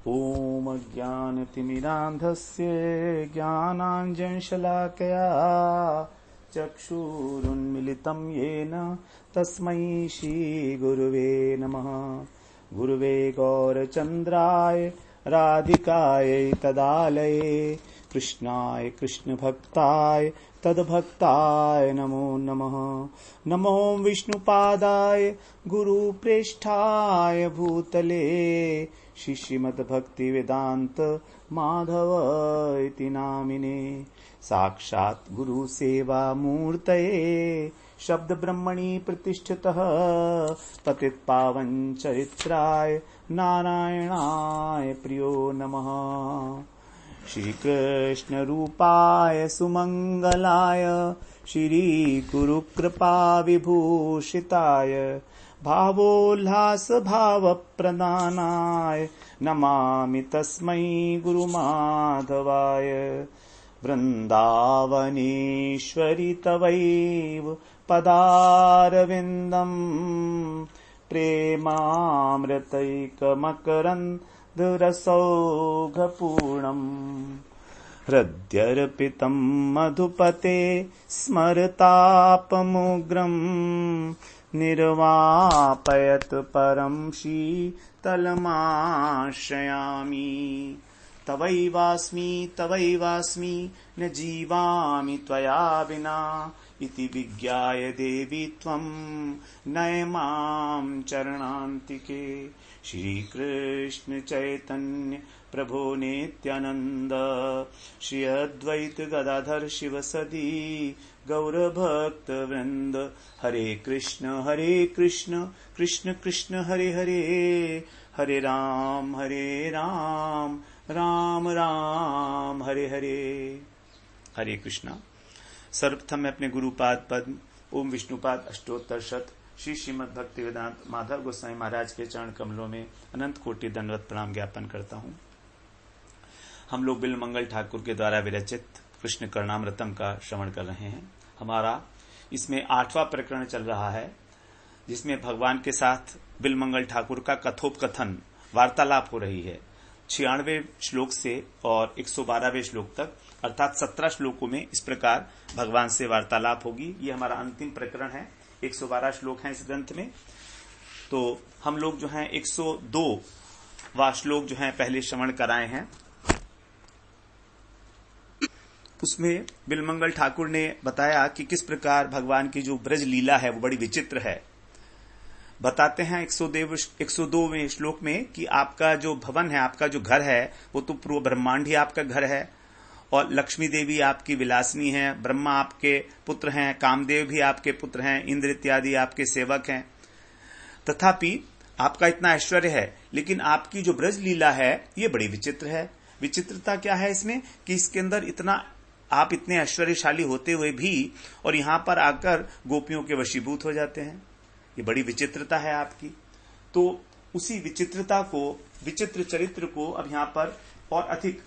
ॐ अज्ञानतिमिरान्धस्य ज्ञानाञ्जनशलाकया चक्षुरुन्मिलितं येन तस्मै श्रीगुरुवे नमः। गुरुवे गौरचन्द्राय राधिकायै तदालये कृष्णाय कृष्णभक्ताय तद्भक्ताय नमो नमः। नमो विष्णुपादाय गुरुप्रेष्ठाय भूतले श्रीमद्भक्तिवेदान्त माधव इति नामिने। साक्षात् गुरुसेवामूर्तये शब्दब्रह्मणि प्रतिष्ठितः पतितपावन चरित्राय नारायणाय प्रियो नमः। श्रीकृष्णरूपाय सुमङ्गलाय श्रीगुरुकृपाविभूषिताय भावोल्लासभावप्रदानाय नमामि तस्मै गुरुमाधवाय। वृन्दावनेश्वरि तवैव पदारविन्दम् प्रेमामृतैकमकरन्दरसौघपूर्णम् हृद्यर्पितं मधुपते स्मरतापमुग्रम् निर्वापयत परं शीतलमाश्रयामि। तवैवास्मि न जीवामि त्वया विना इति विज्ञाय देवी त्वं नय मां चरणान्तिके। श्रीकृष्ण चैतन्य प्रभो नित्यानंद श्री अद्वैत गदाधर शिवसदी गौरभक्त वृंद। हरे कृष्ण कृष्ण कृष्ण हरे हरे, हरे राम राम राम हरे हरे। हरे कृष्णा। सर्वप्रथम मैं अपने गुरुपाद पद्म ओम विष्णुपाद अष्टोत्तर शत श्री श्रीमद् भक्ति वेदांत माधव गोस्वामी महाराज के चरण कमलों में अनंत कोटि दंडवत प्रणाम ज्ञापन करता हूँ। हम लोग बिलमंगल ठाकुर के द्वारा विरचित कृष्ण कर्णामृतम का श्रवण कर रहे हैं। हमारा इसमें 8वां प्रकरण चल रहा है, जिसमें भगवान के साथ बिलमंगल ठाकुर का कथोपकथन वार्तालाप हो रही है। 96वें श्लोक से और 112वें श्लोक तक, अर्थात 17 श्लोकों में इस प्रकार भगवान से वार्तालाप होगी। ये हमारा अंतिम प्रकरण है। 112 श्लोक हैं इस ग्रंथ में। तो हम लोग जो हैं 102वां श्लोक जो है पहले श्रवण कराए हैं। उसमें बिलमंगल ठाकुर ने बताया कि किस प्रकार भगवान की जो ब्रज लीला है वो बड़ी विचित्र है। बताते हैं 102वें श्लोक में कि आपका जो भवन है, आपका जो घर है, वो तो पूर्व ब्रह्मांड ही आपका घर है और लक्ष्मी देवी आपकी विलासिनी है, ब्रह्मा आपके पुत्र हैं, कामदेव भी आपके पुत्र हैं, इंद्र इत्यादि आपके सेवक हैं। तथापि आपका इतना ऐश्वर्य है, लेकिन आपकी जो ब्रज लीला है ये बड़ी विचित्र है। विचित्रता क्या है इसमें कि इसके अंदर इतना आप इतने ऐश्वर्यशाली होते हुए भी और यहां पर आकर गोपियों के वशीभूत हो जाते हैं। ये बड़ी विचित्रता है आपकी। तो उसी विचित्रता को, विचित्र चरित्र को अब यहां पर और अधिक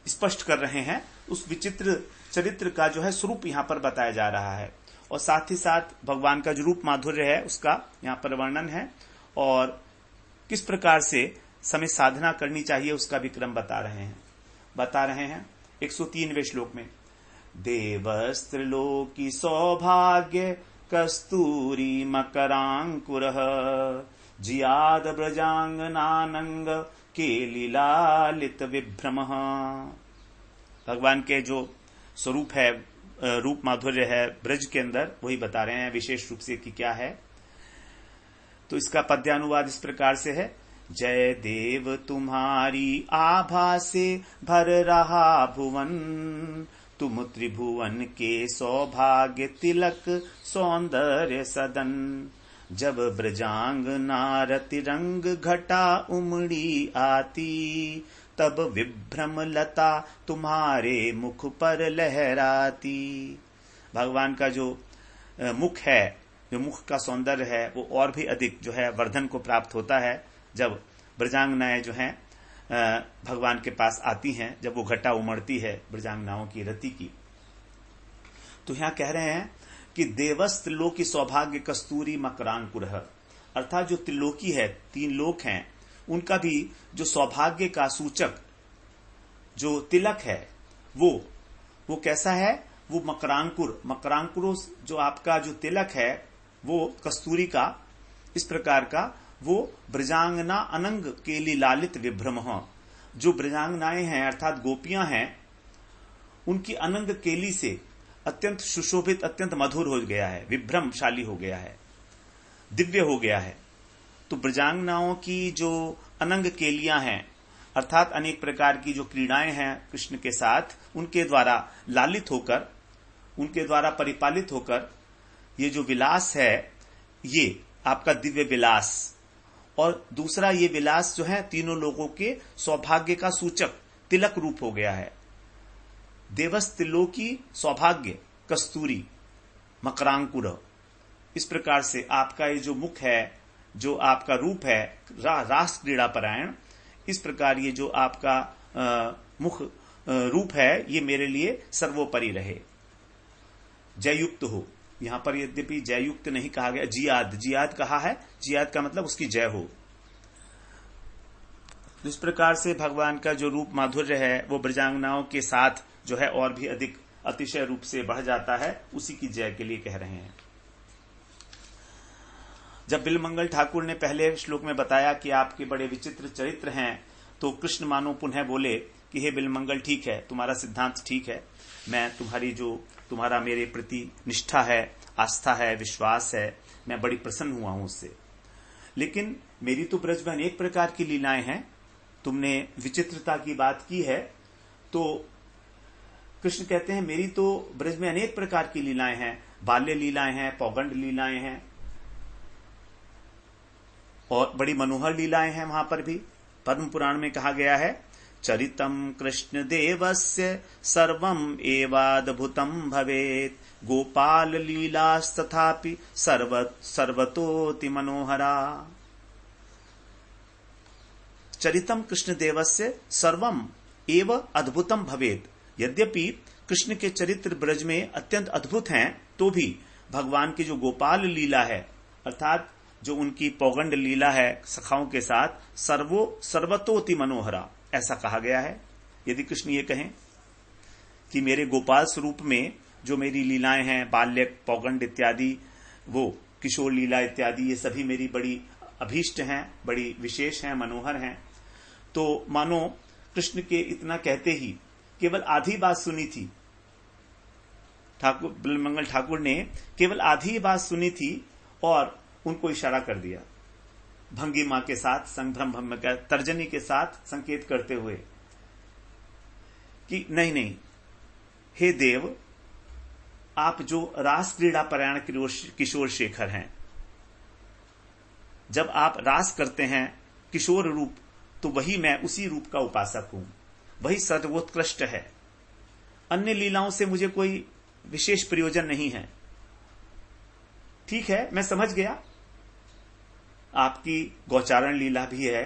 स्पष्ट कर रहे हैं। उस विचित्र चरित्र का जो है स्वरूप यहां पर बताया जा रहा है और साथ ही साथ भगवान का जो रूप माधुर्य है उसका यहां पर वर्णन है और किस प्रकार से समय साधना करनी चाहिए उसका भी क्रम बता रहे हैं 103वें श्लोक में। देवस्त्रलोकी सौभाग्य कस्तूरी मकरांकुरः जियाद ब्रजांगनानंग के लीलालित विभ्रमः। भगवान के जो स्वरूप है, रूप माधुर्य है ब्रज के अंदर, वही बता रहे हैं विशेष रूप से कि क्या है। तो इसका पद्यानुवाद इस प्रकार से है। जय देव तुम्हारी आभा से भर रहा भुवन, तुम त्रिभुवन के सौभाग्य तिलक सौंदर्य सदन। जब ब्रजांग नारति रंग घटा उमड़ी आती, तब विभ्रम लता तुम्हारे मुख पर लहराती। भगवान का जो मुख है, जो मुख का सौंदर्य है, वो और भी अधिक जो है वर्धन को प्राप्त होता है जब ब्रजांगनाएं जो हैं भगवान के पास आती हैं, जब वो घटा उमड़ती है ब्रजांगनाओं की रति की। तो यहां कह रहे हैं कि देवस त्रिलोकी सौभाग्य कस्तूरी मकरांकुरः, अर्थात जो त्रिलोकी है, 3 लोक हैं, उनका भी जो सौभाग्य का सूचक जो तिलक है वो कैसा है? वो मकरांकुर जो आपका जो तिलक है वो कस्तूरी का, इस प्रकार का वो ब्रजांगना अनंग केली लालित विभ्रम, जो ब्रजांगनाएं हैं अर्थात गोपियां हैं, उनकी अनंग केली से अत्यंत सुशोभित, अत्यंत मधुर हो गया है, विभ्रमशाली हो गया है, दिव्य हो गया है। तो ब्रजांगनाओं की जो अनंग केलियां हैं अर्थात अनेक प्रकार की जो क्रीड़ाएं हैं कृष्ण के साथ, उनके द्वारा लालित होकर, उनके द्वारा परिपालित होकर ये जो विलास है ये आपका दिव्य विलास, और दूसरा ये विलास जो है तीनों लोगों के सौभाग्य का सूचक तिलक रूप हो गया है। देवस त्रिलोकी सौभाग्य कस्तूरी मकरांकुर, इस प्रकार से आपका ये जो मुख है, जो आपका रूप है रास क्रीड़ा परायण, इस प्रकार ये जो आपका मुख रूप है ये मेरे लिए सर्वोपरि रहे, जययुक्त हो। यहां पर यद्यपि जययुक्त नहीं कहा गया, जियाद कहा है, जियाद का मतलब उसकी जय हो। इस प्रकार से भगवान का जो रूप माधुर्य है वो ब्रजांगनाओं के साथ जो है और भी अधिक अतिशय रूप से बढ़ जाता है, उसी की जय के लिए कह रहे हैं। जब बिलमंगल ठाकुर ने पहले श्लोक में बताया कि आपके बड़े विचित्र चरित्र हैं, तो कृष्ण मानो पुनः बोले कि हे बिलमंगल, ठीक है, तुम्हारा सिद्धांत ठीक है, मैं तुम्हारा मेरे प्रति निष्ठा है, आस्था है, विश्वास है, मैं बड़ी प्रसन्न हुआ हूं उससे। लेकिन मेरी तो ब्रज में अनेक प्रकार की लीलाएं हैं, तुमने विचित्रता की बात की है, तो कृष्ण कहते हैं मेरी तो ब्रज में अनेक प्रकार की लीलाएं हैं, बाल्य लीलाएं हैं, पौगंड लीलाएं हैं, और बड़ी मनोहर लीलाएं हैं। वहां पर भी पद्म पुराण में कहा गया है, चरितम कृष्ण देवस्य सर्वम एवाद्भुतम भवेत, गोपाल लीलास्तथापि सर्वतोति मनोहरा। चरितम कृष्ण देवस्य सर्वम एव अद्भुतम भवेत, यद्यपि कृष्ण के चरित्र ब्रज में अत्यंत अद्भुत हैं, तो भी भगवान की जो गोपाल लीला है अर्थात जो उनकी पौगंड लीला है सखाओं के साथ, सर्वतोति मनोहरा, ऐसा कहा गया है। यदि कृष्ण ये कहें कि मेरे गोपाल स्वरूप में जो मेरी लीलाएं हैं, बाल्य, पौगंड इत्यादि, वो किशोर लीला इत्यादि, ये सभी मेरी बड़ी अभीष्ट हैं, बड़ी विशेष हैं, मनोहर हैं, तो मानो कृष्ण के इतना कहते ही केवल आधी बात सुनी थी, बिलमंगल ठाकुर ने केवल आधी बात सुनी थी और उनको इशारा कर दिया भंगिमा के साथ, संभ्रम तर्जनी के साथ संकेत करते हुए कि नहीं, हे देव, आप जो रास क्रीड़ा परायण किशोर शेखर हैं, जब आप रास करते हैं किशोर रूप, तो वही मैं उसी रूप का उपासक हूं, वही सर्वोत्कृष्ट है, अन्य लीलाओं से मुझे कोई विशेष प्रयोजन नहीं है। ठीक है, मैं समझ गया, आपकी गौचारण लीला भी है,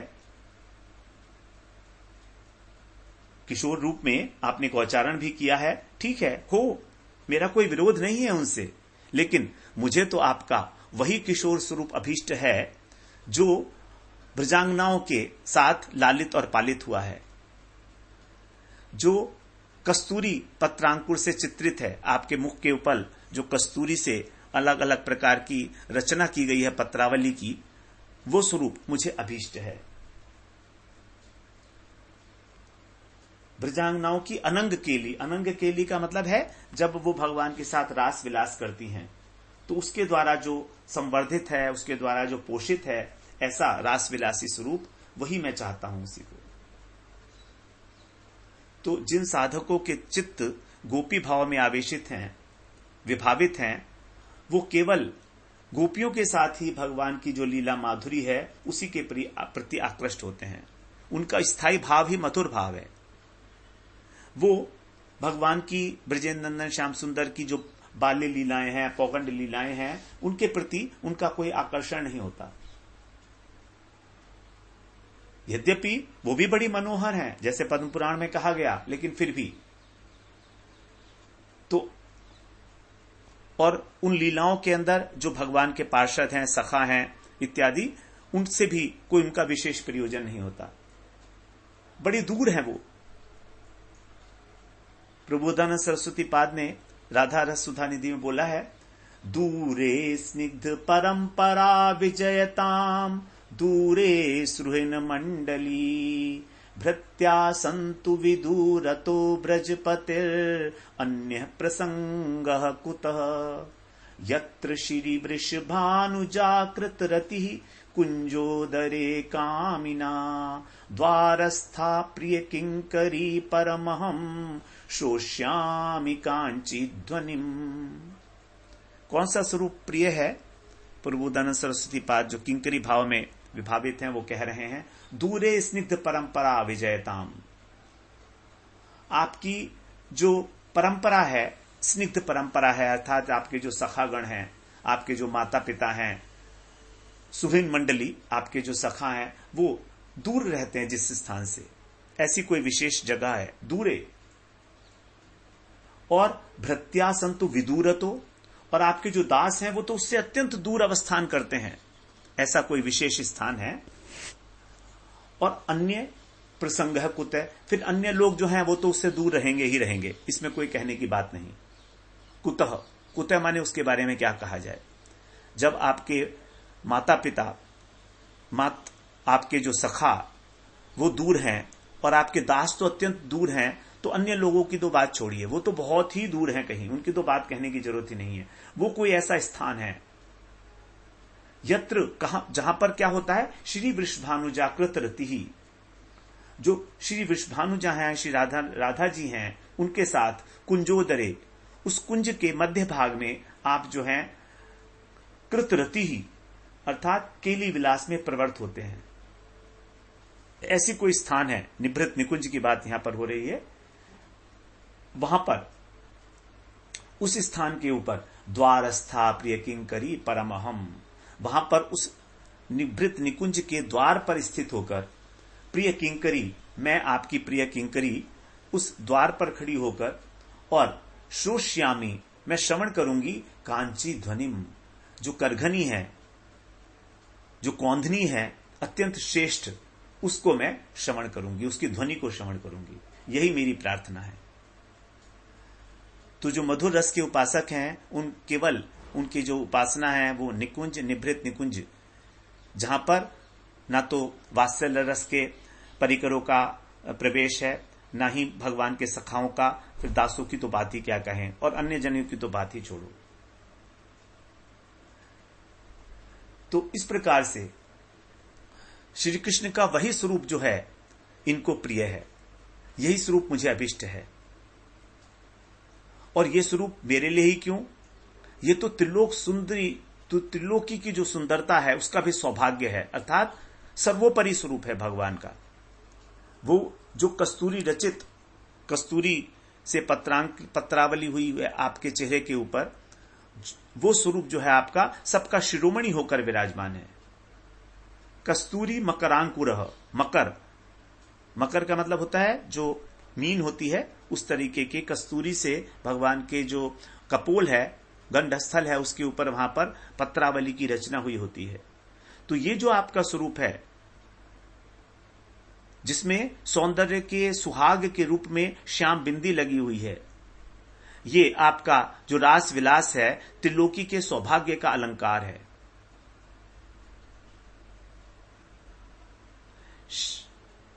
किशोर रूप में आपने गौचारण भी किया है, ठीक है, हो, मेरा कोई विरोध नहीं है उनसे, लेकिन मुझे तो आपका वही किशोर स्वरूप अभीष्ट है जो ब्रजांगनाओं के साथ लालित और पालित हुआ है, जो कस्तूरी पत्रांकुर से चित्रित है। आपके मुख के ऊपर जो कस्तूरी से अलग अलग प्रकार की रचना की गई है पत्रावली की, वो स्वरूप मुझे अभीष्ट है। ब्रजांगनाओं की अनंग केली का मतलब है जब वो भगवान के साथ रास विलास करती हैं, तो उसके द्वारा जो संवर्धित है, उसके द्वारा जो पोषित है, ऐसा रास विलासी स्वरूप, वही मैं चाहता हूं उसी को। तो जिन साधकों के चित्त गोपी भाव में आवेशित हैं, विभावित हैं, वो केवल गोपियों के साथ ही भगवान की जो लीला माधुरी है उसी के प्रति आकृष्ट होते हैं। उनका स्थायी भाव ही मधुर भाव है। वो भगवान की ब्रजेंद्र नंदन श्याम सुंदर की जो बाल्य लीलाएं हैं, पौगंड लीलाएं हैं, उनके प्रति उनका कोई आकर्षण नहीं होता। यद्यपि वो भी बड़ी मनोहर हैं, जैसे पद्म पुराण में कहा गया, लेकिन फिर भी तो, और उन लीलाओं के अंदर जो भगवान के पार्षद हैं, सखा हैं इत्यादि, उनसे भी कोई उनका विशेष प्रयोजन नहीं होता, बड़ी दूर है वो। प्रबोधानंद सरस्वती पाद ने राधा रस सुधा निधि में बोला है, दूरे स्निग्ध परंपरा विजयताम दूरे सुहृन मंडली भृत्या संतु विदूरतो ब्रजपतिर अन्य प्रसंगः कुतः यत्र श्री वृषभानुजाकृत रतिः कुंजोदरे कामिना द्वारस्था प्रिय किंकरी परमहम शोष्यामि कांची ध्वनिम। कौन सा स्वरूप प्रिय है? प्रबोधानंद सरस्वती पाद जो किंकरी भाव में विभावित हैं वो कह रहे हैं, दूरे स्निग्ध परंपरा विजयताम। आपकी जो परंपरा है, स्निग्ध परंपरा है, अर्थात आपके जो सखागण हैं, आपके जो माता पिता हैं, सुहृद मंडली, आपके जो सखा हैं, वो दूर रहते हैं जिस स्थान से, ऐसी कोई विशेष जगह है दूरे। और भृत्या संतु विदूरतो, और आपके जो दास हैं वो तो उससे अत्यंत दूर अवस्थान करते हैं, ऐसा कोई विशेष स्थान है। और अन्य प्रसंग है कुत है, फिर अन्य लोग जो हैं वो तो उससे दूर रहेंगे ही रहेंगे, इसमें कोई कहने की बात नहीं। कुतः, कुतः माने उसके बारे में क्या कहा जाए। जब आपके माता पिता, आपके जो सखा वो दूर हैं और आपके दास तो अत्यंत दूर हैं, तो अन्य लोगों की तो बात छोड़िए, वो तो बहुत ही दूर हैं कहीं, उनकी तो बात कहने की जरूरत ही नहीं है। वो कोई ऐसा स्थान है यत्र, जहां पर क्या होता है, श्री वृषभानु जागृत रति ही, जो श्री वृषभानु जहां है, श्री राधा जी हैं, उनके साथ कुंजोदरे, उस कुंज के मध्य भाग में आप जो हैं कृत रति ही, अर्थात केली विलास में प्रवृत्त होते हैं। ऐसी कोई स्थान है, निभृत निकुंज की बात यहां पर हो रही है, वहां पर उस स्थान के ऊपर द्वारस्था प्रिय किंकरी परमहम, वहां पर उस निभृत निकुंज के द्वार पर स्थित होकर प्रिय किंकरी, मैं आपकी प्रिय किंकरी, उस द्वार पर खड़ी होकर, और श्रोष्यामी, मैं श्रवण करूंगी, कांची ध्वनिम, जो करघनी है, जो कौंधनी है, अत्यंत श्रेष्ठ, उसको मैं श्रवण करूंगी, उसकी ध्वनि को श्रवण करूंगी। यही मेरी प्रार्थना है। तो जो मधुर रस के उपासक हैं, केवल उनकी जो उपासना है वो निकुंज, निभृत निकुंज, जहां पर ना तो वात्सल्य रस के परिकरों का प्रवेश है, ना ही भगवान के सखाओं का, फिर दासों की तो बात ही क्या कहें, और अन्य जनों की तो बात ही छोड़ो। तो इस प्रकार से श्री कृष्ण का वही स्वरूप जो है इनको प्रिय है, यही स्वरूप मुझे अभिष्ट है। और ये स्वरूप मेरे लिए ही क्यों, ये तो त्रिलोक सुंदरी, तो त्रिलोकी की जो सुंदरता है उसका भी सौभाग्य है, अर्थात सर्वोपरि स्वरूप है भगवान का। वो जो कस्तूरी रचित, कस्तूरी से पत्रावली हुई है आपके चेहरे के ऊपर, वो स्वरूप जो है आपका सबका शिरोमणि होकर विराजमान है। कस्तूरी मकरांकुरः, मकर, मकर का मतलब होता है जो मीन होती है, उस तरीके के कस्तूरी से भगवान के जो कपोल है, गंधस्थल है, उसके ऊपर वहां पर पत्रावली की रचना हुई होती है। तो ये जो आपका स्वरूप है, जिसमें सौंदर्य के सुहाग के रूप में श्याम बिंदी लगी हुई है, ये आपका जो रास विलास है, त्रिलोकी के सौभाग्य का अलंकार है।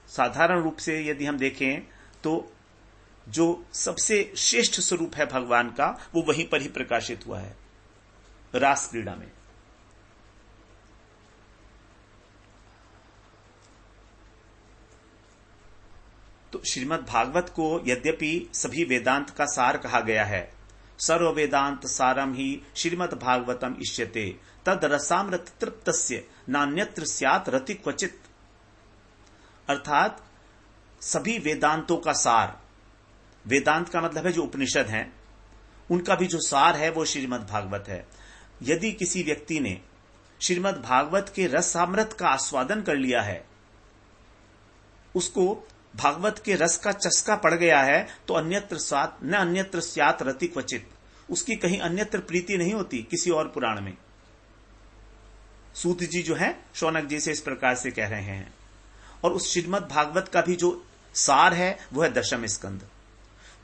साधारण रूप से यदि हम देखें तो जो सबसे श्रेष्ठ स्वरूप है भगवान का, वो वहीं पर ही प्रकाशित हुआ है, रास क्रीड़ा में। तो श्रीमद् भागवत को यद्यपि सभी वेदांत का सार कहा गया है, सर्व वेदांत सारम ही श्रीमद् भागवतम इष्यते तद रसामृत तृप्तस्य नान्यत्र स्यात् रति क्वचित, अर्थात सभी वेदांतों का सार, वेदांत का मतलब है जो उपनिषद हैं, उनका भी जो सार है वो श्रीमद् भागवत है। यदि किसी व्यक्ति ने श्रीमद् भागवत के रसामृत का आस्वादन कर लिया है, उसको भागवत के रस का चस्का पड़ गया है, तो अन्यत्र स्यात् रति क्वचित, उसकी कहीं अन्यत्र प्रीति नहीं होती किसी और पुराण में। सूत जी जो है शौनक जी से इस प्रकार से कह रहे हैं। और उस श्रीमद् भागवत का भी जो सार है वो है दशम स्कंद।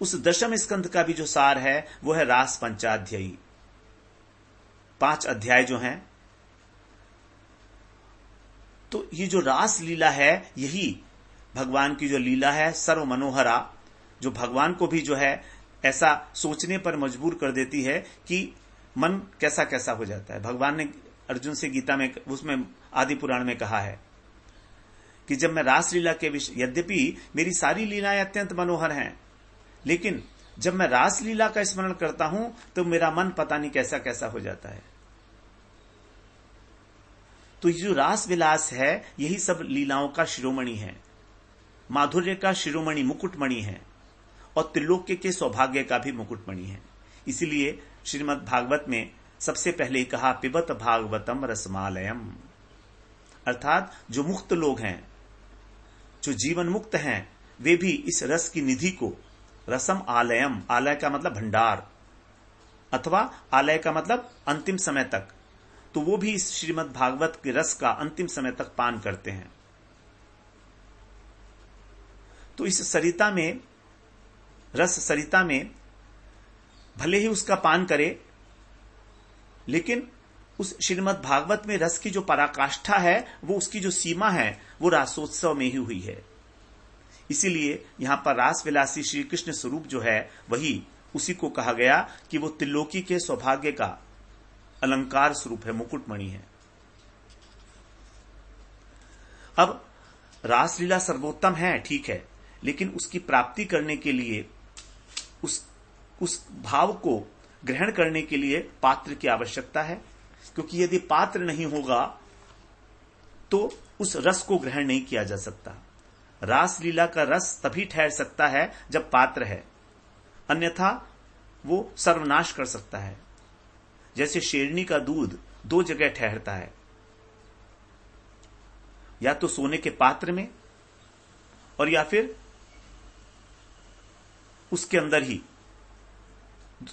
उस दशम स्कंद का भी जो सार है वो है रास पंचाध्यायी, 5 अध्याय जो हैं। तो ये जो रास लीला है यही भगवान की जो लीला है सर्व मनोहरा, जो भगवान को भी जो है ऐसा सोचने पर मजबूर कर देती है कि मन कैसा कैसा हो जाता है। भगवान ने अर्जुन से गीता में, उसमें आदि पुराण में कहा है कि जब मैं रासलीला के विषय, यद्यपि मेरी सारी लीलाएं अत्यंत मनोहर हैं, लेकिन जब मैं रासलीला का स्मरण करता हूं तो मेरा मन पता नहीं कैसा कैसा हो जाता है। तो ये जो रास विलास है यही सब लीलाओं का शिरोमणि है, माधुर्य का शिरोमणि, मुकुटमणि है, और त्रिलोक्य के सौभाग्य का भी मुकुटमणि है। इसीलिए श्रीमद् भागवत में सबसे पहले ही कहा पिबत भागवतम रसमालयम, अर्थात जो मुक्त लोग हैं, जो जीवन मुक्त हैं, वे भी इस रस की निधि को, रसम आलयम, आलय का मतलब भंडार अथवा आलय का मतलब अंतिम समय तक, तो वो भी इस श्रीमद् भागवत के रस का अंतिम समय तक पान करते हैं। तो इस सरिता में, रस सरिता में भले ही उसका पान करे, लेकिन उस श्रीमद् भागवत में रस की जो पराकाष्ठा है, वो उसकी जो सीमा है वो रासोत्सव में ही हुई है। इसीलिए यहां पर रास विलासी श्री कृष्ण स्वरूप जो है वही, उसी को कहा गया कि वो त्रिलोकी के सौभाग्य का अलंकार स्वरूप है, मुकुटमणि है। अब रासलीला सर्वोत्तम है, ठीक है, लेकिन उसकी प्राप्ति करने के लिए, उस भाव को ग्रहण करने के लिए पात्र की आवश्यकता है, क्योंकि यदि पात्र नहीं होगा तो उस रस को ग्रहण नहीं किया जा सकता। रासलीला का रस तभी ठहर सकता है जब पात्र है, अन्यथा वो सर्वनाश कर सकता है। जैसे शेरनी का दूध 2 जगह ठहरता है, या तो सोने के पात्र में और या फिर उसके अंदर ही,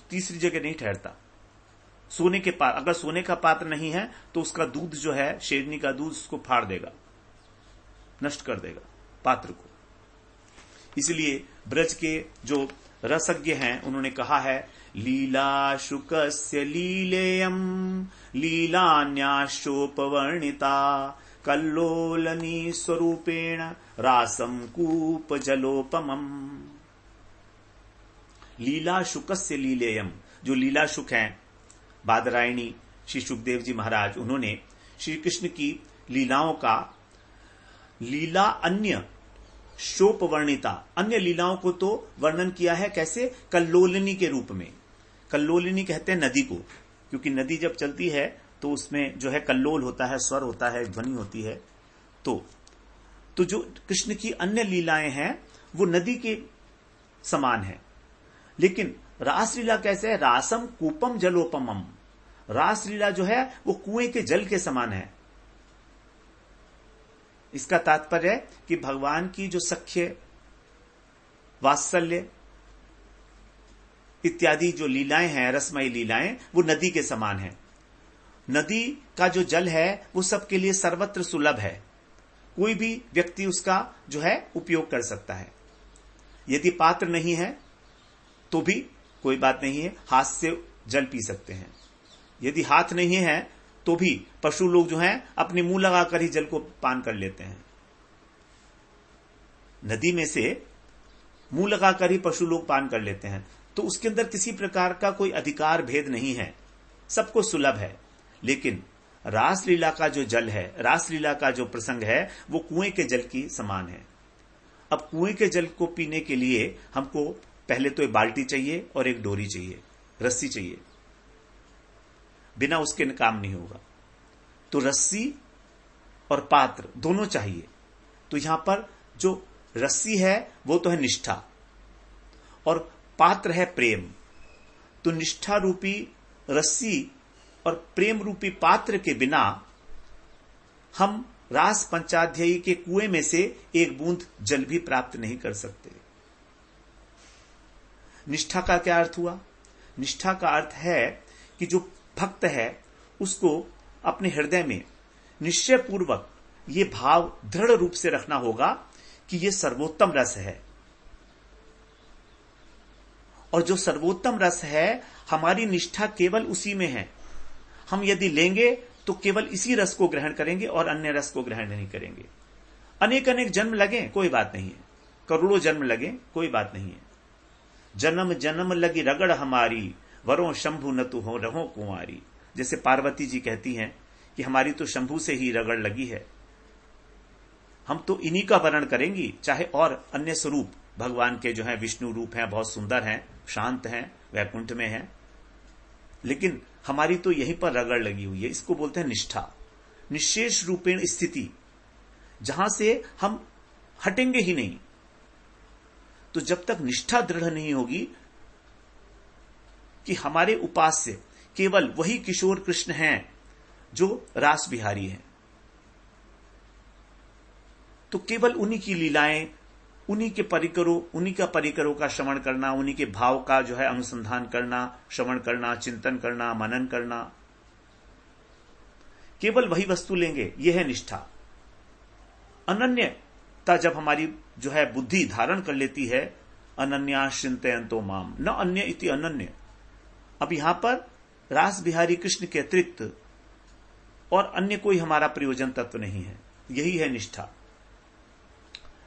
तीसरी जगह नहीं ठहरता। सोने के पात्र, अगर सोने का पात्र नहीं है तो उसका दूध जो है, शेरनी का दूध, उसको फाड़ देगा, नष्ट कर देगा पात्र को। इसलिए ब्रज के जो रसज्ञ हैं उन्होंने कहा है लीला शुकस्य लीलेयम लीलान्याशोपवर्णिता कल्लोलनी स्वरूपेण रासम कूप जलोपमम। लीला शुकस्य लीलेयम, जो लीला शुक हैं बादरायणी श्री सुखदेव जी महाराज, उन्होंने श्री कृष्ण की लीलाओं का, लीला अन्य शोप वर्णिता, अन्य लीलाओं को तो वर्णन किया है कैसे, कल्लोलिनी के रूप में। कल्लोलिनी कहते हैं नदी को, क्योंकि नदी जब चलती है तो उसमें जो है कल्लोल होता है, स्वर होता है, ध्वनि होती है। तो जो कृष्ण की अन्य लीलाएं हैं वो नदी के समान है। लेकिन रासलीला कैसे है, रासम कूपम जलोपमम, रासलीला जो है वो कुएं के जल के समान है। इसका तात्पर्य है कि भगवान की जो सख्य, वात्सल्य इत्यादि जो लीलाएं हैं, रसमयी लीलाएं, वो नदी के समान है। नदी का जो जल है वो सबके लिए सर्वत्र सुलभ है, कोई भी व्यक्ति उसका जो है उपयोग कर सकता है। यदि पात्र नहीं है तो भी कोई बात नहीं है, हाथ से जल पी सकते हैं। यदि हाथ नहीं है तो भी पशु लोग जो हैं अपने मुंह लगाकर ही जल को पान कर लेते हैं। नदी में से मुंह लगाकर ही पशु लोग पान कर लेते हैं। तो उसके अंदर किसी प्रकार का कोई अधिकार भेद नहीं है, सबको सुलभ है। लेकिन रासलीला का जो जल है, रासलीला का जो प्रसंग है, वो कुएं के जल की समान है। अब कुएं के जल को पीने के लिए हमको पहले तो एक बाल्टी चाहिए और एक डोरी चाहिए, रस्सी चाहिए, बिना उसके काम नहीं होगा। तो रस्सी और पात्र दोनों चाहिए। तो यहां पर जो रस्सी है वो तो है निष्ठा, और पात्र है प्रेम। तो निष्ठा रूपी रस्सी और प्रेम रूपी पात्र के बिना हम रास पंचाध्यायी के कुएं में से एक बूंद जल भी प्राप्त नहीं कर सकते। निष्ठा का क्या अर्थ हुआ? निष्ठा का अर्थ है कि जो भक्त है उसको अपने हृदय में निश्चय पूर्वक ये भाव दृढ़ रूप से रखना होगा कि ये सर्वोत्तम रस है, और जो सर्वोत्तम रस है हमारी निष्ठा केवल उसी में है। हम यदि लेंगे तो केवल इसी रस को ग्रहण करेंगे और अन्य रस को ग्रहण नहीं करेंगे। अनेक अनेक जन्म लगे कोई बात नहीं है, करोड़ों जन्म लगे कोई बात नहीं है। जन्म जन्म लगी रगड़ हमारी, वरों शंभु न तू हो रहो कुंवारी। जैसे पार्वती जी कहती हैं कि हमारी तो शंभु से ही रगड़ लगी है, हम तो इन्हीं का वर्ण करेंगी, चाहे और अन्य स्वरूप भगवान के जो है विष्णु रूप हैं, बहुत सुंदर हैं, शांत हैं, वैकुंठ में हैं, लेकिन हमारी तो यहीं पर रगड़ लगी हुई है। इसको बोलते हैं निष्ठा, निशेष रूपेण स्थिति, जहां से हम हटेंगे ही नहीं। तो जब तक निष्ठा दृढ़ नहीं होगी कि हमारे उपास्य केवल वही किशोर कृष्ण हैं जो रास बिहारी हैं, तो केवल उन्हीं की लीलाएं, उन्हीं के परिकरों, उन्हीं का परिकरों का श्रवण करना, उन्हीं के भाव का जो है अनुसंधान करना, श्रवण करना, चिंतन करना, मनन करना, केवल वही वस्तु लेंगे, यह है निष्ठा। अनन्यता जब हमारी जो है बुद्धि धारण कर लेती है, अनन्या चिंतयन्तो माम न अन्य इति अनन्य। अब यहां पर रास बिहारी कृष्ण के अतिरिक्त और अन्य कोई हमारा प्रयोजन तत्व नहीं है, यही है निष्ठा,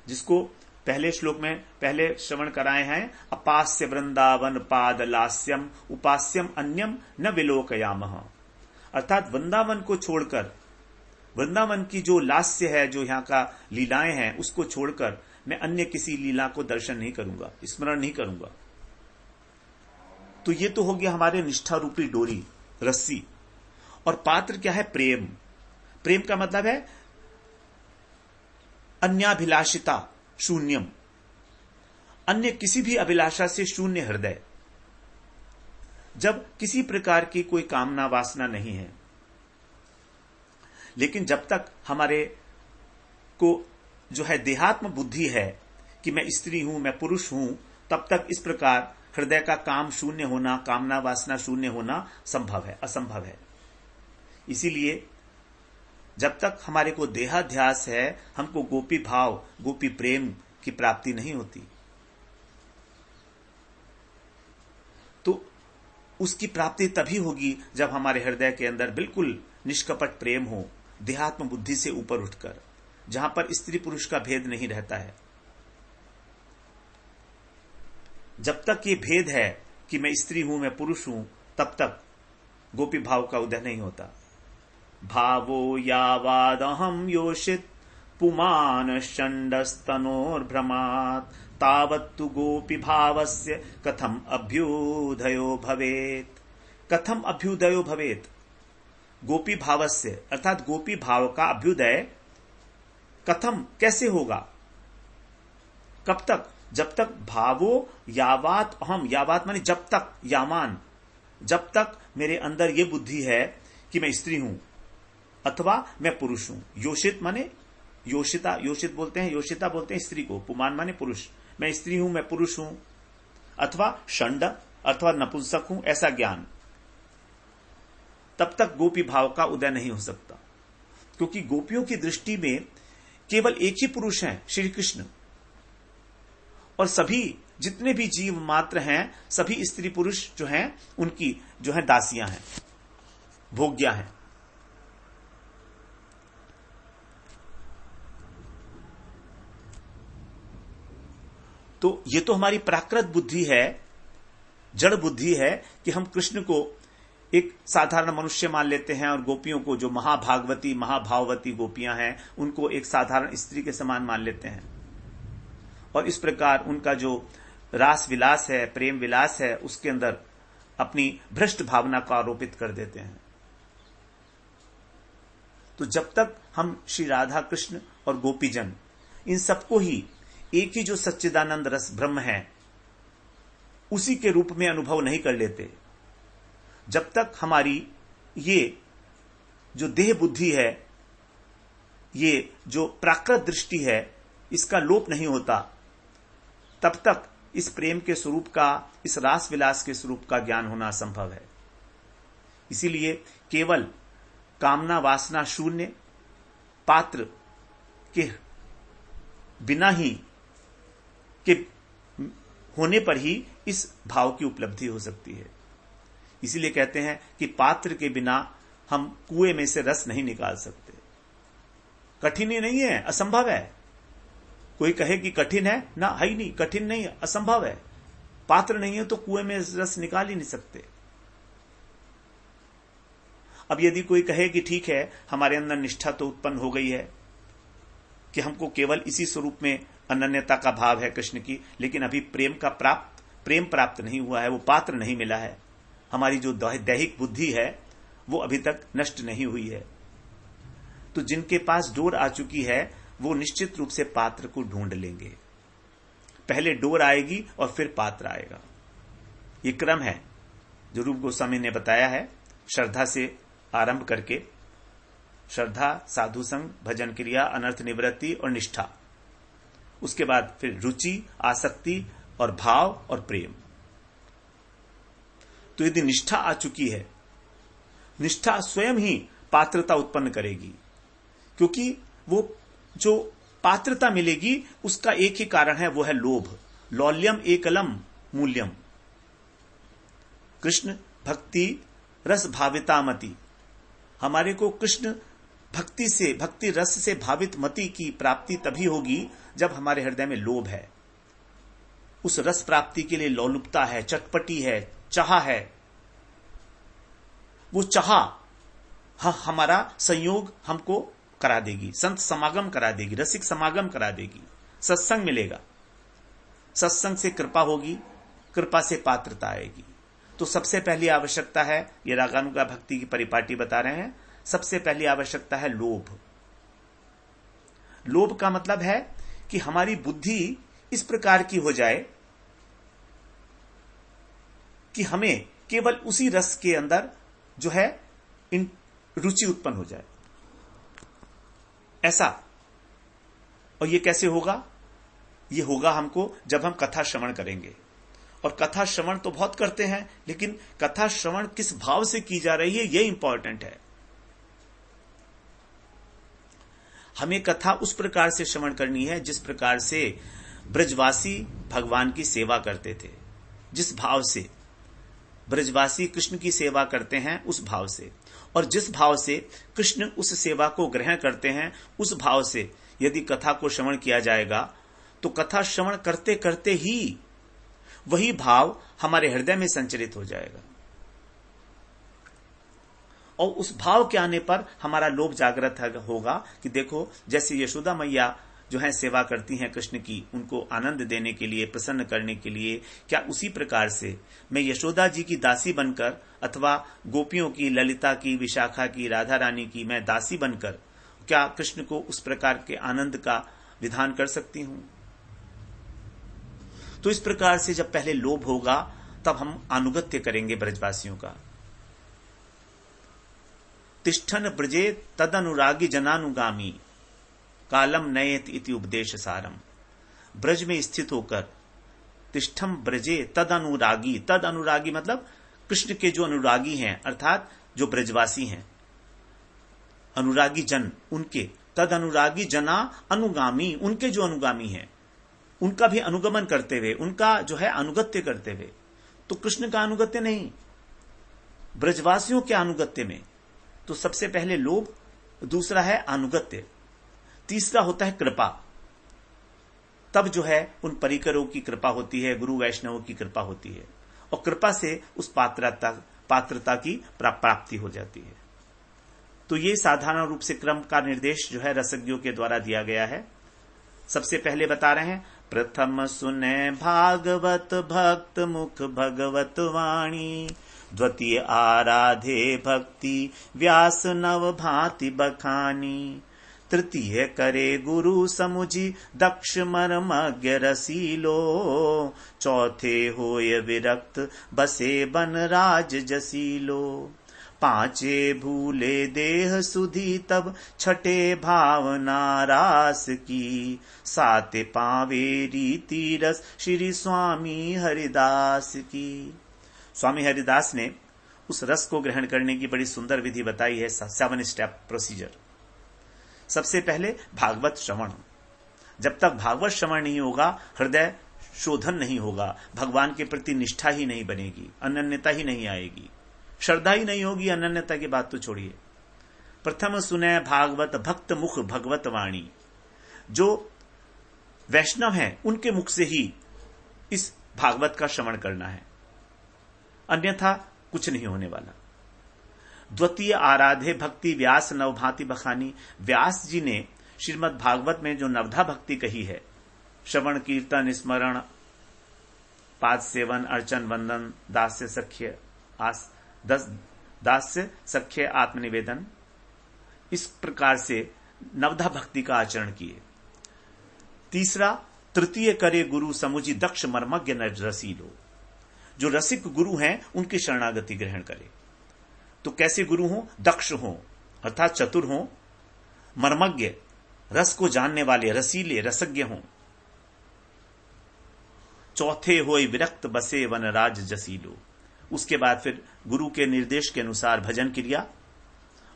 जिसको पहले श्लोक में पहले श्रवण कराए हैं। अपास्य वृंदावन पाद लास्यम उपास्यम अन्यम न विलोकयामः। अर्थात वृंदावन को छोड़कर, वृंदावन की जो लास्य है, जो यहां का लीलाएं हैं, उसको छोड़कर मैं अन्य किसी लीला को दर्शन नहीं करूंगा, स्मरण नहीं करूंगा। तो ये तो हो गया हमारे निष्ठा रूपी डोरी, रस्सी। और पात्र क्या है? प्रेम। प्रेम का मतलब है अन्याभिलाषिता शून्यम, अन्य किसी भी अभिलाषा से शून्य हृदय। जब किसी प्रकार की कोई कामना वासना नहीं है, लेकिन जब तक हमारे को जो है देहात्म बुद्धि है कि मैं स्त्री हूं, मैं पुरुष हूं, तब तक इस प्रकार हृदय का काम शून्य होना, कामना वासना शून्य होना संभव है, असंभव है। इसीलिए जब तक हमारे को देहाध्यास है, हमको गोपी भाव, गोपी प्रेम की प्राप्ति नहीं होती। तो उसकी प्राप्ति तभी होगी जब हमारे हृदय के अंदर बिल्कुल निष्कपट प्रेम हो, देहात्म बुद्धि से ऊपर उठकर, जहां पर स्त्री पुरुष का भेद नहीं रहता है। जब तक ये भेद है कि मैं स्त्री हूं, मैं पुरुष हूं, तब तक गोपी भाव का उदय नहीं होता। भावो यावादहं योषित पुमान षण्डस्तनोर्भ्रमात् तावत्तु गोपी भावस्य कथम अभ्युदयो भवेत्। कथम अभ्युदयो भवेत्, गोपी भावस्य अर्थात गोपी भाव का अभ्युदय कथम, कैसे होगा, कब तक? जब तक भावो यावात अहम, यावात माने जब तक, यामान, जब तक मेरे अंदर ये बुद्धि है कि मैं स्त्री हूं अथवा मैं पुरुष हूं। योषित माने योषिता, योषित बोलते हैं, योषिता बोलते हैं स्त्री को, पुमान माने पुरुष, मैं स्त्री हूं, मैं पुरुष हूं, अथवा षंड अथवा नपुंसक हूं, ऐसा ज्ञान, तब तक गोपी भाव का उदय नहीं हो सकता। क्योंकि गोपियों की दृष्टि में केवल एक ही पुरुष हैं, श्री कृष्ण, और सभी जितने भी जीव मात्र हैं, सभी स्त्री पुरुष जो हैं उनकी जो है दासियां हैं, भोग्या हैं। तो ये तो हमारी प्राकृत बुद्धि है, जड़ बुद्धि है कि हम कृष्ण को एक साधारण मनुष्य मान लेते हैं और गोपियों को, जो महाभागवती महाभाववती गोपियां हैं, उनको एक साधारण स्त्री के समान मान लेते हैं। और इस प्रकार उनका जो रास विलास है, प्रेम विलास है, उसके अंदर अपनी भ्रष्ट भावना को आरोपित कर देते हैं। तो जब तक हम श्री राधा कृष्ण और गोपीजन इन सबको ही एक ही जो सच्चिदानंद रस ब्रह्म है उसी के रूप में अनुभव नहीं कर लेते, जब तक हमारी ये जो देह बुद्धि है, ये जो प्राकृत दृष्टि है, इसका लोप नहीं होता, तब तक इस प्रेम के स्वरूप का, इस रास विलास के स्वरूप का ज्ञान होना असंभव है। इसीलिए केवल कामना वासना शून्य पात्र के बिना ही के होने पर ही इस भाव की उपलब्धि हो सकती है। इसीलिए कहते हैं कि पात्र के बिना हम कुएं में से रस नहीं निकाल सकते। कठिन ही नहीं है, असंभव है। कोई कहे कि कठिन है ना, है ही नहीं, कठिन नहीं है, असंभव है। पात्र नहीं है तो कुएं में रस निकाल ही नहीं सकते। अब यदि कोई कहे कि ठीक है, हमारे अंदर निष्ठा तो उत्पन्न हो गई है कि हमको केवल इसी स्वरूप में अनन्यता का भाव है कृष्ण की, लेकिन अभी प्रेम प्राप्त नहीं हुआ है, वो पात्र नहीं मिला है, हमारी जो दैहिक बुद्धि है वो अभी तक नष्ट नहीं हुई है, तो जिनके पास डोर आ चुकी है वो निश्चित रूप से पात्र को ढूंढ लेंगे। पहले डोर आएगी और फिर पात्र आएगा। ये क्रम है जो रूप गोस्वामी ने बताया है, श्रद्धा से आरंभ करके, श्रद्धा, साधु संग, भजन क्रिया, अनर्थ निवृत्ति और निष्ठा, उसके बाद फिर रुचि, आसक्ति और भाव और प्रेम। तो यदि निष्ठा आ चुकी है, निष्ठा स्वयं ही पात्रता उत्पन्न करेगी, क्योंकि वो जो पात्रता मिलेगी उसका एक ही कारण है, वो है लोभ। लौल्यम एकलम मूल्यम। कृष्ण भक्ति रस भाविता मति। हमारे को कृष्ण भक्ति से, भक्ति रस से भावित मति की प्राप्ति तभी होगी जब हमारे हृदय में लोभ है, उस रस प्राप्ति के लिए लोलुपता है, चटपटी है, चाह है। वो चाह हमारा संयोग हमको करा देगी, संत समागम करा देगी, रसिक समागम करा देगी, सत्संग मिलेगा, सत्संग से कृपा होगी, कृपा से पात्रता आएगी। तो सबसे पहली आवश्यकता है, ये रागानुगा भक्ति की परिपाटी बता रहे हैं, सबसे पहली आवश्यकता है लोभ। लोभ का मतलब है कि हमारी बुद्धि इस प्रकार की हो जाए कि हमें केवल उसी रस के अंदर जो है रुचि उत्पन्न हो जाए, ऐसा। और ये कैसे होगा? ये होगा हमको जब हम कथा श्रवण करेंगे। और कथा श्रवण तो बहुत करते हैं, लेकिन कथा श्रवण किस भाव से की जा रही है ये इंपॉर्टेंट है। हमें कथा उस प्रकार से श्रवण करनी है जिस प्रकार से ब्रजवासी भगवान की सेवा करते थे, जिस भाव से ब्रजवासी कृष्ण की सेवा करते हैं उस भाव से, और जिस भाव से कृष्ण उस सेवा को ग्रहण करते हैं उस भाव से यदि कथा को श्रवण किया जाएगा तो कथा श्रवण करते करते ही वही भाव हमारे हृदय में संचरित हो जाएगा, और उस भाव के आने पर हमारा लोभ जागृत होगा कि देखो, जैसे यशोदा मैया जो है सेवा करती हैं कृष्ण की, उनको आनंद देने के लिए, प्रसन्न करने के लिए, क्या उसी प्रकार से मैं यशोदा जी की दासी बनकर, अथवा गोपियों की, ललिता की, विशाखा की, राधा रानी की मैं दासी बनकर क्या कृष्ण को उस प्रकार के आनंद का विधान कर सकती हूं? तो इस प्रकार से जब पहले लोभ होगा तब हम अनुगत्य करेंगे ब्रजवासियों का। तिष्ठन ब्रजे तदनुरागी जनानुगामी कालम नयेत इति उपदेश सारम। ब्रज में स्थित होकर, तिष्ठम ब्रजे तद अनुरागी मतलब कृष्ण के जो अनुरागी हैं, अर्थात जो ब्रजवासी हैं, अनुरागी जन उनके, तद अनुरागी जना अनुगामी, उनके जो अनुगामी हैं उनका भी अनुगमन करते हुए, उनका जो है अनुगत्य करते हुए। तो कृष्ण का अनुगत्य नहीं, ब्रजवासियों के अनुगत्य में। तो सबसे पहले लोभ, दूसरा है अनुगत्य, तीसरा होता है कृपा। तब जो है उन परिकरों की कृपा होती है, गुरु वैष्णवों की कृपा होती है, और कृपा से उस पात्रता की प्राप्ति हो जाती है। तो ये साधारण रूप से क्रम का निर्देश जो है रसज्ञों के द्वारा दिया गया है। सबसे पहले बता रहे हैं, प्रथम सुने भागवत भक्त मुख भगवत वाणी, द्वितीय आराधे भक्ति व्यास नव भांति बखानी, तृतीय करे गुरु समुझी दक्ष मर्मज्ञ रसीलो, चौथे होय विरक्त बसे बन राज जसीलो, पांचे भूले देह सुधी तब छठे भावना रास की, साते पावे रीति रस श्री स्वामी हरिदास की। स्वामी हरिदास ने उस रस को ग्रहण करने की बड़ी सुंदर विधि बताई है, 7 स्टेप प्रोसीजर। सबसे पहले भागवत श्रवण। जब तक भागवत श्रवण नहीं होगा, हृदय शोधन नहीं होगा, भगवान के प्रति निष्ठा ही नहीं बनेगी, अनन्यता ही नहीं आएगी, श्रद्धा ही नहीं होगी, अनन्यता की बात तो छोड़िए। प्रथम सुने भागवत भक्त मुख भगवत वाणी। जो वैष्णव हैं उनके मुख से ही इस भागवत का श्रवण करना है, अन्यथा कुछ नहीं होने वाला। द्वितीय आराधे भक्ति व्यास नवभांति बखानी। व्यास जी ने श्रीमद् भागवत में जो नवधा भक्ति कही है, श्रवण कीर्तन स्मरण पाद सेवन अर्चन वंदन दास्य सख्य आत्मनिवेदन, इस प्रकार से नवधा भक्ति का आचरण किए। तीसरा, तृतीय करे गुरु समुझी दक्ष मर्मज्ञ न रसीलो। जो रसिक गुरु हैं उनकी शरणागति ग्रहण करे। तो कैसे गुरु हों? दक्ष हों अर्थात चतुर हों, मर्मज्ञ रस को जानने वाले, रसीले रसज्ञ हों। चौथे होय विरक्त बसे वनराज जसीलो। उसके बाद फिर गुरु के निर्देश के अनुसार भजन क्रिया,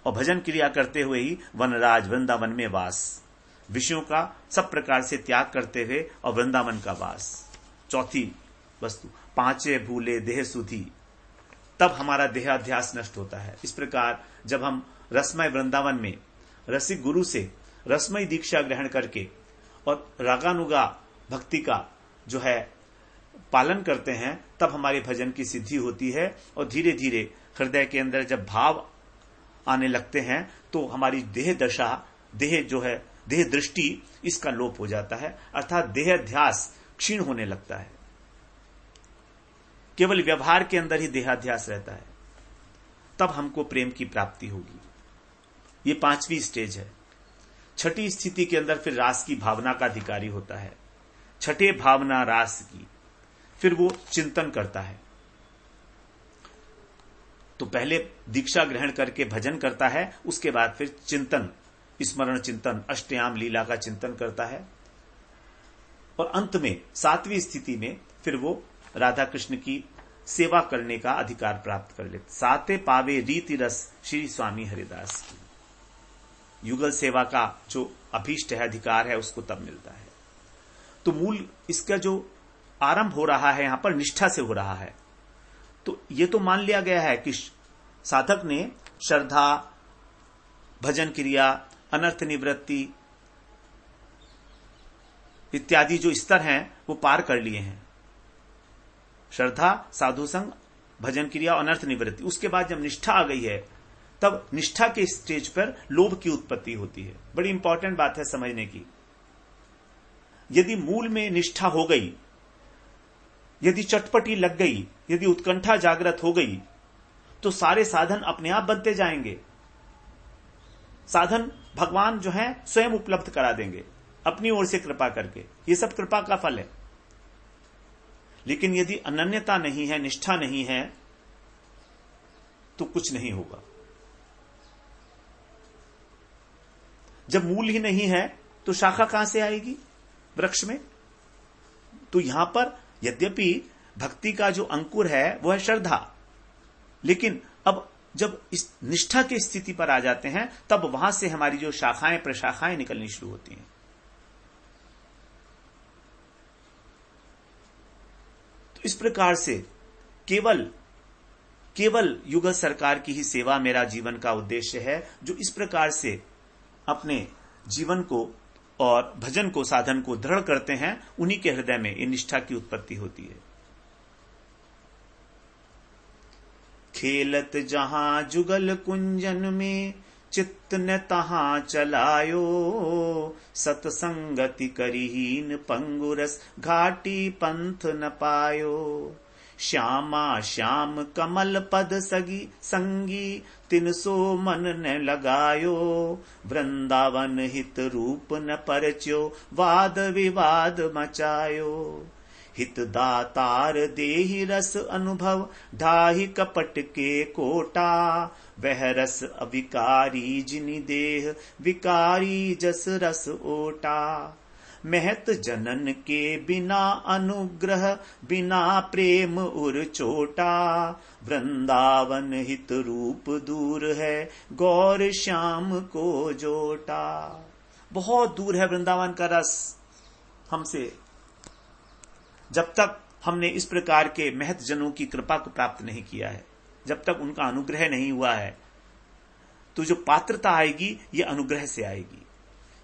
और भजन क्रिया करते हुए ही वनराज वृंदावन में वास, विषयों का सब प्रकार से त्याग करते हुए और वृंदावन का वास। चौथी वस्तु, पांचे भूले देह सुधी, तब हमारा देहाध्यास नष्ट होता है। इस प्रकार जब हम रसमय वृंदावन में रसिक गुरु से रसमय दीक्षा ग्रहण करके और रागानुगा भक्ति का जो है पालन करते हैं, तब हमारे भजन की सिद्धि होती है। और धीरे धीरे हृदय के अंदर जब भाव आने लगते हैं तो हमारी देह दशा, देह जो है देह दृष्टि, इसका लोप हो जाता है, अर्थात देहाध्यास क्षीण होने लगता है। केवल व्यवहार के अंदर ही देहाध्यास रहता है, तब हमको प्रेम की प्राप्ति होगी। ये पांचवी स्टेज है। छठी स्थिति के अंदर फिर रास की भावना का अधिकारी होता है। छठे भावना रास की, फिर वो चिंतन करता है। तो पहले दीक्षा ग्रहण करके भजन करता है, उसके बाद फिर चिंतन, स्मरण चिंतन, अष्टयाम लीला का चिंतन करता है, और अंत में सातवीं स्थिति में फिर वो राधा कृष्ण की सेवा करने का अधिकार प्राप्त कर लेते। साते पावे रीति रस श्री स्वामी हरिदास की। युगल सेवा का जो अभीष्ट है, अधिकार है, उसको तब मिलता है। तो मूल इसका जो आरंभ हो रहा है यहां पर निष्ठा से हो रहा है। तो ये तो मान लिया गया है कि साधक ने श्रद्धा, भजन क्रिया, अनर्थ निवृत्ति इत्यादि जो स्तर हैं वो पार कर लिए हैं। श्रद्धा, साधु संग, भजन क्रिया, अनर्थ निवृत्ति। उसके बाद जब निष्ठा आ गई है, तब निष्ठा के स्टेज पर लोभ की उत्पत्ति होती है। बड़ी इंपॉर्टेंट बात है समझने की। यदि मूल में निष्ठा हो गई, यदि चटपटी लग गई, यदि उत्कंठा जागृत हो गई, तो सारे साधन अपने आप बनते जाएंगे। साधन भगवान जो है स्वयं उपलब्ध करा देंगे अपनी ओर से कृपा करके। ये सब कृपा का फल है। लेकिन यदि अनन्यता नहीं है, निष्ठा नहीं है, तो कुछ नहीं होगा। जब मूल ही नहीं है तो शाखा कहां से आएगी वृक्ष में? तो यहां पर यद्यपि भक्ति का जो अंकुर है वो है श्रद्धा, लेकिन अब जब इस निष्ठा की स्थिति पर आ जाते हैं, तब वहां से हमारी जो शाखाएं प्रशाखाएं निकलनी शुरू होती हैं। तो इस प्रकार से केवल युगल सरकार की ही सेवा मेरा जीवन का उद्देश्य है। जो इस प्रकार से अपने जीवन को और भजन को, साधन को दृढ़ करते हैं, उन्हीं के हृदय में ये निष्ठा की उत्पत्ति होती है। खेलत जहां जुगल कुंजन में, चित्त न तहां चलायो, सतसंगति करीहीन पंगुरस, घाटी पंथ न पायो। श्यामा श्याम कमल पद सगी संगी, तिनसो मन न लगायो। वृंदावन हित रूप न परच्यो, वाद विवाद मचायो। हित दातार देहि रस अनुभव, ढाहि कपट के कोटा। वह रस अविकारी जिनि देह, विकारी जस रस ओटा। महत जनन के बिना अनुग्रह, बिना प्रेम उर चोटा। वृंदावन हित रूप दूर है, गौर श्याम को जोटा। बहुत दूर है वृंदावन का रस हमसे। जब तक हमने इस प्रकार के महत जनों की कृपा को प्राप्त नहीं किया है, जब तक उनका अनुग्रह नहीं हुआ है, तो जो पात्रता आएगी ये अनुग्रह से आएगी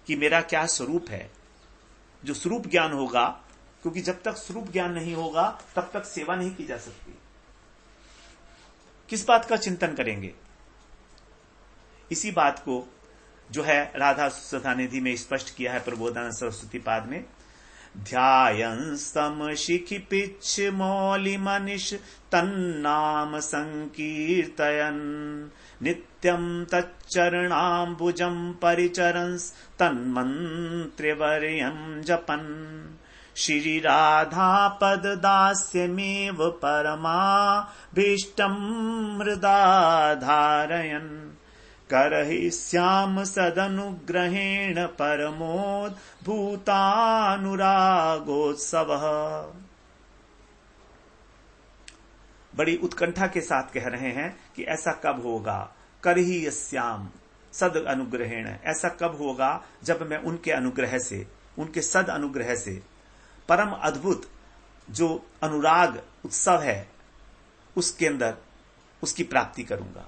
कि मेरा क्या स्वरूप है। जो स्वरूप ज्ञान होगा, क्योंकि जब तक स्वरूप ज्ञान नहीं होगा तब तक सेवा नहीं की जा सकती। किस बात का चिंतन करेंगे? इसी बात को जो है राधा सुधानिधि में स्पष्ट किया है प्रबोधानंद सरस्वती पाद में। ध्यायंस्तम शिखि पिच्छ मौलि मनीष तन्नाम संकीर्तयन् नित्यं तच्चरणाम्बुजं परिचरन्स् तन्मन्त्रवर्यं जपन् श्री राधा पद दास्यमेव परमाभीष्टं हृदा धारयन् करहिष्याम सदनुग्रहेण परमोद भूतानुरागोत्सवः। बड़ी उत्कंठा के साथ कह रहे हैं कि ऐसा कब होगा। करहिष्याम सद अनुग्रहेण, ऐसा कब होगा जब मैं उनके अनुग्रह से, उनके सद अनुग्रह से परम अद्भुत जो अनुराग उत्सव है उसके अंदर उसकी प्राप्ति करूंगा।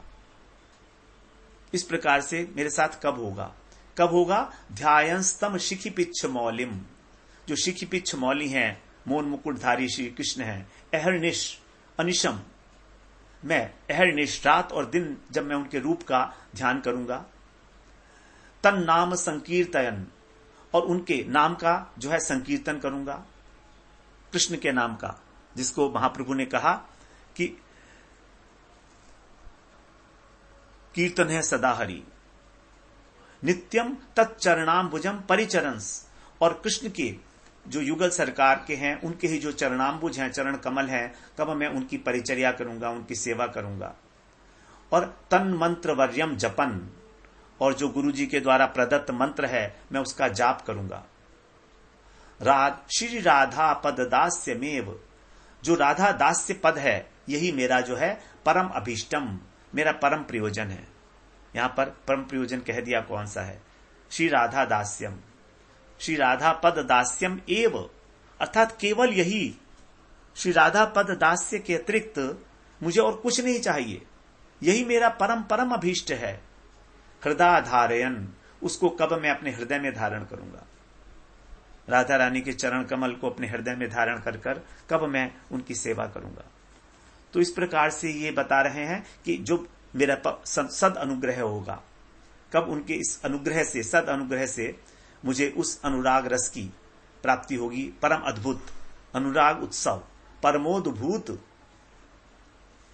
इस प्रकार से मेरे साथ कब होगा? कब होगा? ध्यायंस्तम शिखि पिच्छ मौलिम, जो शिखि पिच्छ मौली हैं, मोन मुकुटधारी श्री कृष्ण हैं, अहर्निश अनिशम, मैं अहर्निश रात और दिन जब मैं उनके रूप का ध्यान करूंगा, तन नाम संकीर्तन, और उनके नाम का जो है संकीर्तन करूंगा, कृष्ण के नाम का, जिसको महाप्रभु ने कहा कि कीर्तन है सदा हरि, नित्यम तत्चरणाम्बुजम परिचरंस, और कृष्ण के जो युगल सरकार के हैं उनके ही जो चरणाम्बुज हैं, चरण कमल हैं, कब मैं उनकी परिचर्या करूंगा, उनकी सेवा करूंगा। और तन मंत्र वर्यम जपन, और जो गुरु जी के द्वारा प्रदत्त मंत्र है मैं उसका जाप करूंगा। श्री राधा पद दास्यमेव, जो राधा दास्य पद है यही मेरा जो है परम अभीष्टम, मेरा परम प्रयोजन है। यहां पर परम प्रयोजन कह दिया कौन सा है? श्री राधा दास्यम, श्री राधा पद दास्यम एव, अर्थात केवल यही श्री राधा पद दास्य के अतिरिक्त मुझे और कुछ नहीं चाहिए, यही मेरा परम परम अभीष्ट है। हृदय धारयन, उसको कब मैं अपने हृदय में धारण करूंगा, राधा रानी के चरण कमल को अपने हृदय में धारण कर कर कब मैं उनकी सेवा करूंगा। तो इस प्रकार से ये बता रहे हैं कि जो मेरा सद अनुग्रह होगा, कब उनके इस अनुग्रह से, सद अनुग्रह से मुझे उस अनुराग रस की प्राप्ति होगी, परम अद्भुत अनुराग उत्सव, परमोद्भूत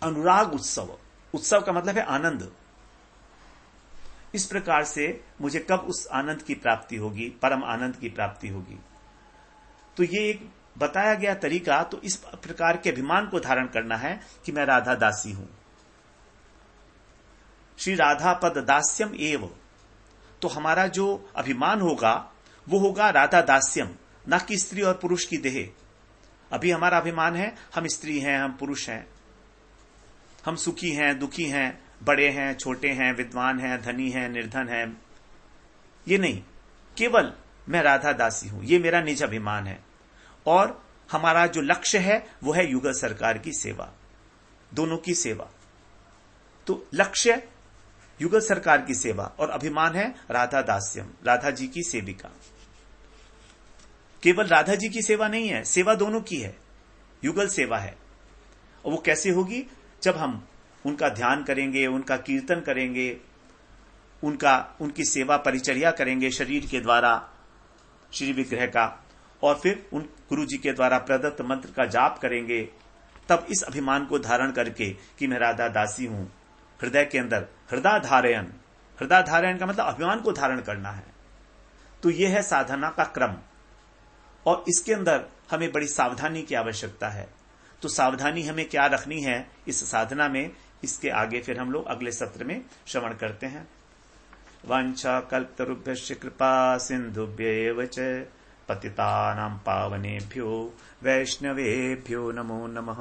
अनुराग उत्सव, उत्सव का मतलब है आनंद। इस प्रकार से मुझे कब उस आनंद की प्राप्ति होगी, परम आनंद की प्राप्ति होगी। तो ये एक बताया गया तरीका, तो इस प्रकार के अभिमान को धारण करना है कि मैं राधा दासी हूं। श्री राधा पद दास्यम एव, तो हमारा जो अभिमान होगा वो होगा राधा दास्यम, ना कि स्त्री और पुरुष की देह। अभी हमारा अभिमान है हम स्त्री हैं, हम पुरुष हैं, हम सुखी हैं, दुखी हैं, बड़े हैं, छोटे हैं, विद्वान हैं, धनी हैं, निर्धन हैं, ये नहीं, केवल मैं राधा दासी हूं, ये मेरा निज अभिमान है। और हमारा जो लक्ष्य है वो है युगल सरकार की सेवा, दोनों की सेवा। तो लक्ष्य युगल सरकार की सेवा और अभिमान है राधा दास्यम, राधा जी की सेविका। केवल राधा जी की सेवा नहीं है, सेवा दोनों की है, युगल सेवा है। और वो कैसे होगी? जब हम उनका ध्यान करेंगे, उनका कीर्तन करेंगे, उनकी सेवा परिचर्या करेंगे शरीर के द्वारा, श्री विग्रह का, और फिर उन गुरु जी के द्वारा प्रदत्त मंत्र का जाप करेंगे, तब इस अभिमान को धारण करके कि मैं राधा दासी हूं, हृदय के अंदर हृदय धारयन, हृदय धारयन का मतलब अभिमान को धारण करना है। तो यह है साधना का क्रम, और इसके अंदर हमें बड़ी सावधानी की आवश्यकता है। तो सावधानी हमें क्या रखनी है इस साधना में, इसके आगे फिर हम लोग अगले सत्र में श्रवण करते हैं। वांछा कल्पतरुभ्यश्च कृपा सिन्धुभ्यैव च पतितानां पावनेभ्यो वैष्णवेभ्यो नमो नमः।